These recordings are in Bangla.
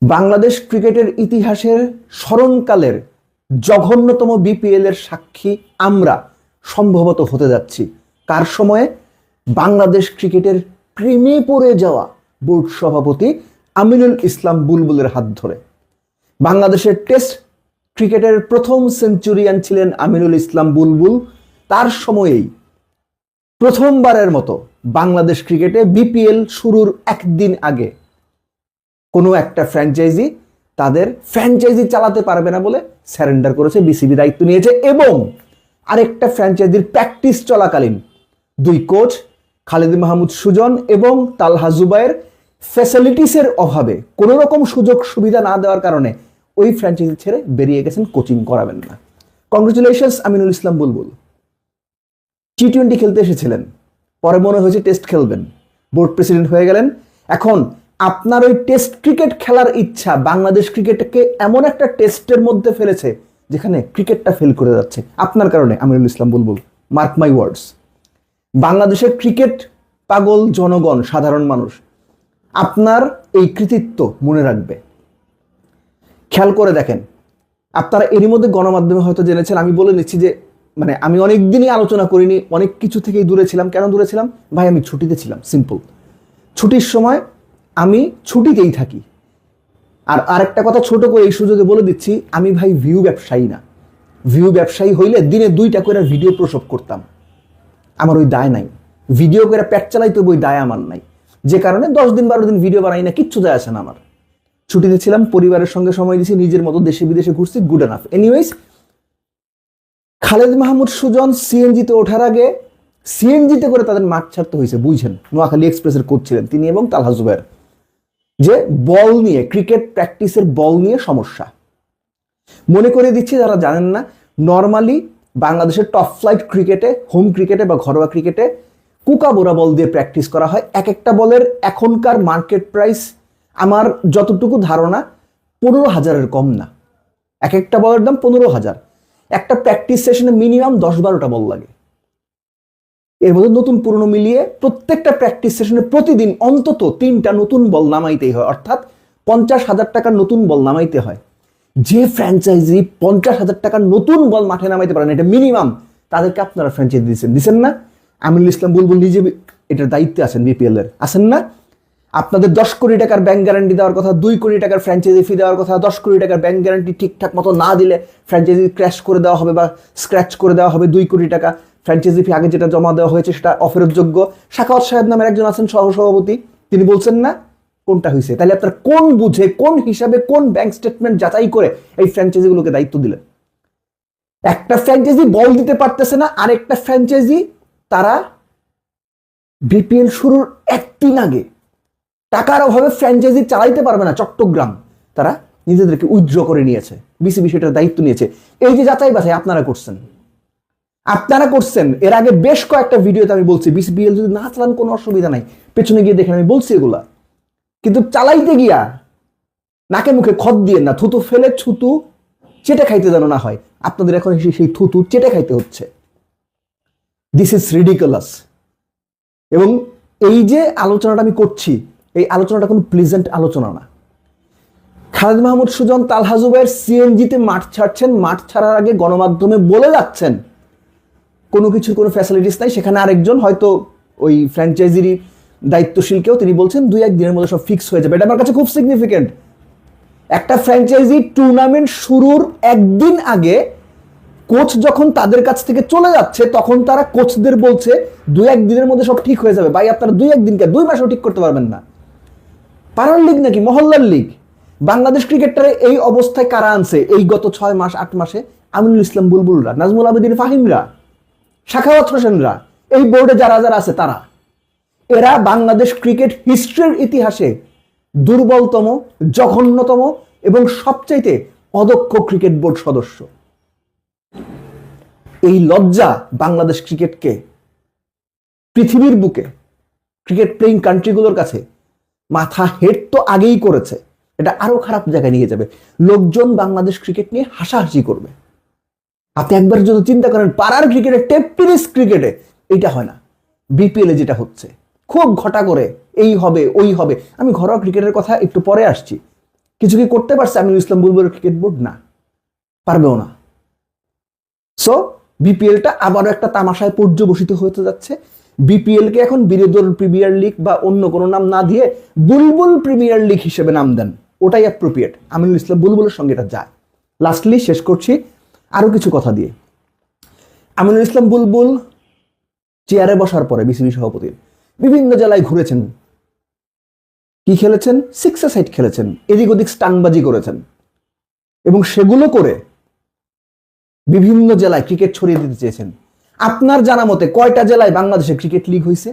বাংলাদেশ ক্রিকেটের ইতিহাসের স্মরণকালের জঘন্যতম বিপিএল এর সাক্ষী আমরা সম্ভবত হতে যাচ্ছি। কার সময়ে? বাংলাদেশ ক্রিকেটের প্রেমে পড়ে যাওয়া বোর্ড সভাপতি আমিনুল ইসলাম বুলবুলের হাত ধরে। বাংলাদেশের টেস্ট ক্রিকেটের প্রথম সেঞ্চুরিয়ান ছিলেন আমিনুল ইসলাম বুলবুল। তার সময়েই প্রথমবারের মতো বাংলাদেশ ক্রিকেটে বিপিএল শুরুর একদিন আগে কোনো একটা ফ্র্যাঞ্চাইজি তাদের ফ্র্যাঞ্চাইজি চালাতে পারবে না বলে স্যারেন্ডার করেছে, বিসিবি দায়িত্ব নিয়েছে। এবং আরেকটা ফ্র্যাঞ্চাইজির প্র্যাকটিস চলাকালীন দুই কোচ খালিদ মাহমুদ সুজন এবং তালহা জুবায়ের ফ্যাসিলিটিসের অভাবে কোনো রকম সুযোগ সুবিধা না দেওয়ার কারণে ওই ফ্র্যাঞ্চাইজি ছেড়ে বেরিয়ে গেছেন, কোচিং করাবেন না। কংগ্রেচুলেশনস আমিনুল ইসলাম বুলবুল। টি-20 খেলতে এসেছিলেন, পরে মনে হয়েছে টেস্ট খেলবেন, বোর্ড প্রেসিডেন্ট হয়ে গেলেন। এখন আপনার ওই টেস্ট ক্রিকেট খেলার ইচ্ছা বাংলাদেশ ক্রিকেটকে এমন একটা টেস্টের মধ্যে ফেলেছে যেখানে ক্রিকেটটা ফেল করে যাচ্ছে আপনার কারণে। আমিনুল ইসলাম বুলবুল, মার্ক মাই ওয়ার্ডস। বাংলাদেশের ক্রিকেট পাগল জনগণ, সাধারণ মানুষ আপনার এই কৃতিত্ব মনে রাখবে। খেয়াল করে দেখেন, আপনারা এরই মধ্যে গণমাধ্যমে হয়তো জেনেছেন, আমি বলে নিচ্ছি যে আমি অনেক দিনই আলোচনা করিনি, অনেক কিছু থেকেই দূরে ছিলাম। কেন দূরে ছিলাম? ভাই আমি ছুটিতে ছিলাম, সিম্পল। ছুটির সময় আমি ছুটিতেই থাকি। আর আরেকটা কথা ছোট করে এই সুযোগে বলে দিচ্ছি, আমি ভাই ভিউ ব্যবসায়ী না। ভিউ ব্যবসায়ী হইলে দিনে 2টা করে ভিডিও প্রসব করতাম, আমার ওই দায় নাই। ভিডিও করে পেট চালাইতে ওই দায় আমার নাই, যে কারণে 10 দিন 12 দিন ভিডিও বানাই না, কিচ্ছু যায় আসে না আমার। ছুটিতে ছিলাম, পরিবারের সঙ্গে সময় দিয়েছি, নিজের মতো দেশে বিদেশে ঘুরছি, good enough. Anyways, Khaled Mahmud Sujon সিএনজিতে ওঠার আগে সিএনজিতে করে তাদের মাঠ ছাড়তে হয়েছে, বুঝছেন। নোয়াখালী এক্সপ্রেসের কোচ ছিলেন তিনি এবং তালহা জুবায়ের। যে বল নিয়ে, ক্রিকেট প্র্যাকটিসের বল নিয়ে সমস্যা। মনে করে দিচ্ছি যারা জানেন না, নর্মালি বাংলাদেশের টপ ফ্লাইট ক্রিকেটে, হোম ক্রিকেটে বা ঘরোয়া ক্রিকেটে কুকাবোরা বল দিয়ে প্র্যাকটিস করা হয়। এক একটা বলের এখনকার মার্কেট প্রাইস আমার যতটুকু ধারণা 15,000-এর কম না। এক একটা বলের দাম 15,000। একটা প্র্যাকটিস সেশনে মিনিমাম 10-12টা বল লাগে। এর মধ্যে নতুন পুরনো মিলিয়ে প্রত্যেকটা প্র্যাকটিস সেশনে প্রতিদিন অন্তত 3টা নতুন বল নামাইতেই হয়, অর্থাৎ 50,000 টাকার নতুন বল নামাইতে হয়। যে ফ্র্যাঞ্চাইজি 50,000 টাকার নতুন বল মাঠে নামাইতে পারেন, এটা মিনিমাম, তাদেরকে আপনারা ফ্র্যাঞ্চাইজি দিচ্ছেন না? আমিনুল ইসলাম বুলবুল নিজে এটার দায়িত্বে আছেন, বিপিএল এর আছেন না? আপনাদের 10 কোটি টাকার ব্যাংক গ্যারান্টি দেওয়ার কথা, 2 কোটি টাকার ফ্র্যাঞ্চাইজি ফি দেওয়ার কথা। 10 কোটি টাকার ব্যাংক গ্যারান্টি ঠিকঠাক মতো না দিলে ফ্র্যাঞ্চাইজি ক্র্যাশ করে দেওয়া হবে বা স্ক্র্যাচ করে দেওয়া হবে। 2 কোটি টাকা ফ্র্যাঞ্চাইজি ফি আগে যেটা জমা দেওয়া হয়েছে সেটা অফেরতযোগ্য। শাখাওয়াত সাহেব নামের একজন আছেন সহসভাপতি, তিনি বলছেন না কোনটা হয়েছে। তাহলে আপনার কোন বুঝে, কোন হিসাবে, কোন ব্যাংক স্টেটমেন্ট যাচাই করে এই ফ্র্যাঞ্চাইজিগুলোকে দায়িত্ব দিলেন? একটা ফ্র্যাঞ্চাইজি বল দিতে পারতেছে না, আরেকটা ফ্র্যাঞ্চাইজি তারা বিপিএল শুরুর একদিন আগে টাকার অভাবে ফ্র্যাঞ্চাইজি চালাইতে পারবে না। চট্টগ্রাম তারা নিজেদেরকে উইথড্র করে নিয়েছে, বিসিবি সেটার দায়িত্ব নিয়েছে। এই যে যাচাই বাছাই আপনারা করছেন। এর আগে বেশ কয়েকটা ভিডিওতে আমি বলছি বিসিবিএল যদি না চালান কোনো অসুবিধা নাই, পেছনে গিয়ে দেখেন আমি বলছি এগুলা। কিন্তু চালাইতে গিয়া নাকে মুখে খত দিয়ে না, থুতু ফেলে ছুতু চেটে খাইতে যেন না হয়। আপনাদের এখন সেই থুতু চেটে খাইতে হচ্ছে। This is ridiculous. এবং এই যে আলোচনাটা আমি করছি, এই আলোচনাটা কোনো প্লিজেন্ট আলোচনা না। খালেদ মাহমুদ সুজন, তালহা জুবায়ের সিএনজিতে মাঠ ছাড়ছেন, মাঠ ছাড়ার আগে গণমাধ্যমে বলে যাচ্ছেন কোনো কিছুর কোনো ফ্যাসিলিটিস নাই। সেখানে আরেকজন হয়তো ওই ফ্র্যাঞ্চাইজির দায়িত্বশীলকেও তিনি বলছেন 2-1 দিনের মধ্যে সব ফিক্স হয়ে যাবে। এটা আমার কাছে খুব সিগনিফিকেন্ট। একটা ফ্র্যাঞ্চাইজি টুর্নামেন্ট শুরুর একদিন আগে কোচ যখন তাদের কাছ থেকে চলে যাচ্ছে, তখন তারা কোচদের বলছে 2-1 দিনের মধ্যে সব ঠিক হয়ে যাবে। ভাই আপনারা 2-1 দিনকে 2 মাসও ঠিক করতে পারবেন না। পাড়ার লিগ নাকি মহল্লার লিগ? বাংলাদেশ ক্রিকেটারে এই অবস্থায় কারা আনছে এই গত 6 মাস 8 মাসে? আমিনুল ইসলাম বুলবুলরা, নাজমুল আবেদিন ফাহিমরা, শাখাওয়াত হোসেনরা, এই বোর্ডে যারা যারা আছে তারা। এরা বাংলাদেশ ক্রিকেট হিস্ট্রির ইতিহাসে দুর্বলতম, জঘন্যতম এবং সবচাইতে অদক্ষ ক্রিকেট বোর্ড সদস্য। এই লজ্জা বাংলাদেশ ক্রিকেটকে পৃথিবীর বুকে ক্রিকেট প্লেইং কান্ট্রিগুলোর কাছে মাথা হেট তো আগেই করেছে, এটা আরো খারাপ জায়গায় নিয়ে যাবে। লোকজন বাংলাদেশ ক্রিকেট নিয়ে হাসাহাসি করবে। আপনি একবার যদি চিন্তা করেন, পাড়ার ক্রিকেটে, টেপিনিস ক্রিকেটে এইটা হয় না। বিপিএল এ যেটা হচ্ছে খুব ঘটা করে এই হবে ওই হবে। আমি ঘরোয়া ক্রিকেটের কথা একটু পরে আসছি। কিছু কি করতে পারছে আমিনুল ইসলাম বুলবুলের ক্রিকেট বোর্ড? না, পারবেও না। সো বিপিএলটা আবারও একটা তামাশায় পর্যবসিত হতে যাচ্ছে। বিপিএল কে এখন বিনোদন প্রিমিয়ার লিগ বা অন্য কোনো নাম না দিয়ে বুলবুল প্রিমিয়ার লিগ হিসেবে নাম দেন, ওটাই অ্যাপ্রোপ্রিয়েট। আমিনুল ইসলাম বুলবুলের সঙ্গে এটা যায়। লাস্টলি শেষ করছি আরো কিছু কথা দিয়ে। আমিনুল ইসলাম বুলবুল চেয়ারে বসার পরে বিসিবি সভাপতির বিভিন্ন জেলায় ঘুরেছেন, কি খেলেছেন? 6-a-সাইড খেলেছেন, এদিক ওদিক স্টানবাজি করেছেন, এবং সেগুলো করে বিভিন্ন জেলায় ক্রিকেট ছড়িয়ে দিতে চেয়েছেন। আপনার জানা মতে কয়টা জেলায় বাংলাদেশে ক্রিকেট লিগ হয়েছে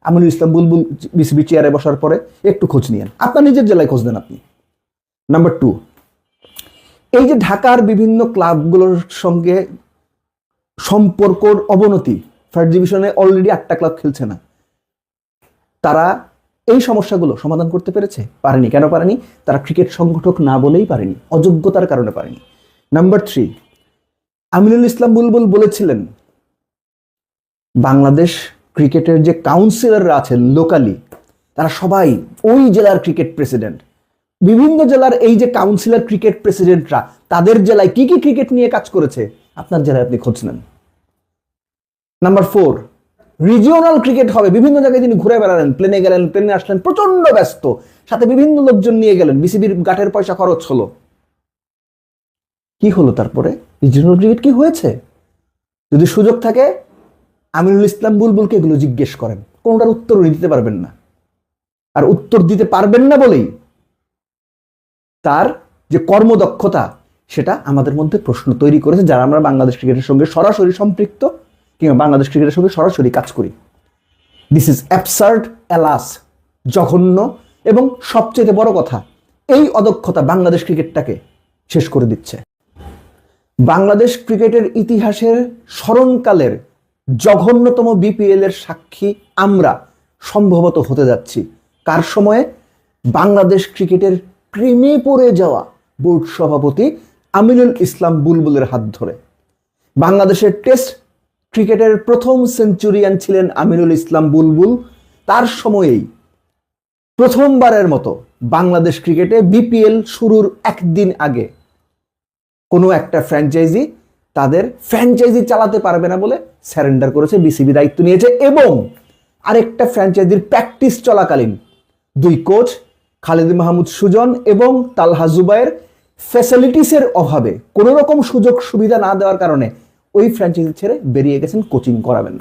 আমিনুল ইসলাম বুলবুল বিসিবি চেয়ারে বসার পরে? একটু খোঁজ নিয়েন, আপনার নিজের জেলায় খোঁজ দেন আপনি। নাম্বার 2, এই যে ঢাকার বিভিন্ন ক্লাবগুলোর সঙ্গে সম্পর্কর অবনতি, ফার্স্ট ডিভিশনে অলরেডি 8টা ক্লাব খেলছে না, তারা এই সমস্যাগুলো সমাধান করতে পেরেছে? পারেনি। কেন পারেনি? তারা ক্রিকেট সংগঠক না বলেই পারেনি, অযোগ্যতার কারণে পারেনি। নাম্বার 3, আমিনুল ইসলাম বুলবুল বলেছিলেন বাংলাদেশ ক্রিকেটের যে কাউন্সিলররা আছেন লোকালি, তারা সবাই ওই জেলার ক্রিকেট প্রেসিডেন্ট। বিভিন্ন জেলার এই যে কাউন্সিলর ক্রিকেট প্রেসিডেন্টরা তাদের জেলায় কি কি ক্রিকেট নিয়ে কাজ করেছে আপনার জেলায় আপনি খোঁজ নেন। নাম্বার 4, রিজিওনাল ক্রিকেট হবে, বিভিন্ন জায়গায় তিনি ঘুরে বেড়ালেন, প্লেনে গেলেন, প্লেনে আসলেন, প্রচন্ড ব্যস্ত, সাথে বিভিন্ন লোকজন নিয়ে গেলেন, বিসিবির গাটের পয়সা খরচ হলো। কি হলো তারপরে? রিজিওনাল ক্রিকেট কি হয়েছে? যদি সুযোগ থাকে আমিনুল ইসলাম বুলবুলকে এগুলো জিজ্ঞেস করেন, কোনটার উত্তর দিতে পারবেন না। আর উত্তর দিতে পারবেন না বলেই তার যে কর্মদক্ষতা সেটা আমাদের মধ্যে প্রশ্ন তৈরি করেছে, যারা আমরা বাংলাদেশ ক্রিকেটের সঙ্গে সরাসরি সম্পৃক্ত কিংবা বাংলাদেশ ক্রিকেটের সঙ্গে সরাসরি কাজ করি। দিস ইজ অ্যাবসার্ড, অ্যালাস, জঘন্য, এবং সবচেয়ে বড় কথা, এই অদক্ষতা বাংলাদেশ ক্রিকেটটাকে শেষ করে দিচ্ছে। বাংলাদেশ ক্রিকেটের ইতিহাসের স্মরণকালের জঘন্যতম বিপিএল এর সাক্ষী আমরা সম্ভবত হতে যাচ্ছি। কার সময়ে? বাংলাদেশ ক্রিকেটের প্রেমে পড়ে যাওয়া বোর্ড সভাপতি আমিনুল ইসলাম বুলবুলের হাত ধরে। বাংলাদেশের টেস্ট ক্রিকেটের প্রথম সেঞ্চুরিয়ান ছিলেন আমিনুল ইসলাম বুলবুল। তার সময়েই প্রথমবারের মতো বাংলাদেশ ক্রিকেটে বিপিএল শুরুর একদিন আগে কোনো একটা ফ্র্যাঞ্চাইজি তাদের ফ্র্যাঞ্চাইজি চালাতে পারবে না বলে স্যারেন্ডার করেছে, বিসিবি দায়িত্ব নিয়েছে। এবং আরেকটা ফ্র্যাঞ্চাইজির প্র্যাকটিস চলাকালীন 2 কোচ খালিদ মাহমুদ সুজন এবং তালহা জুবায়ের ফ্যাসিলিটিসের অভাবে, কোনো রকম সুযোগ সুবিধা না দেওয়ার কারণে ওই ফ্র্যাঞ্চাইজি ছেড়ে বেরিয়ে গেছেন, কোচিং করাবেন না।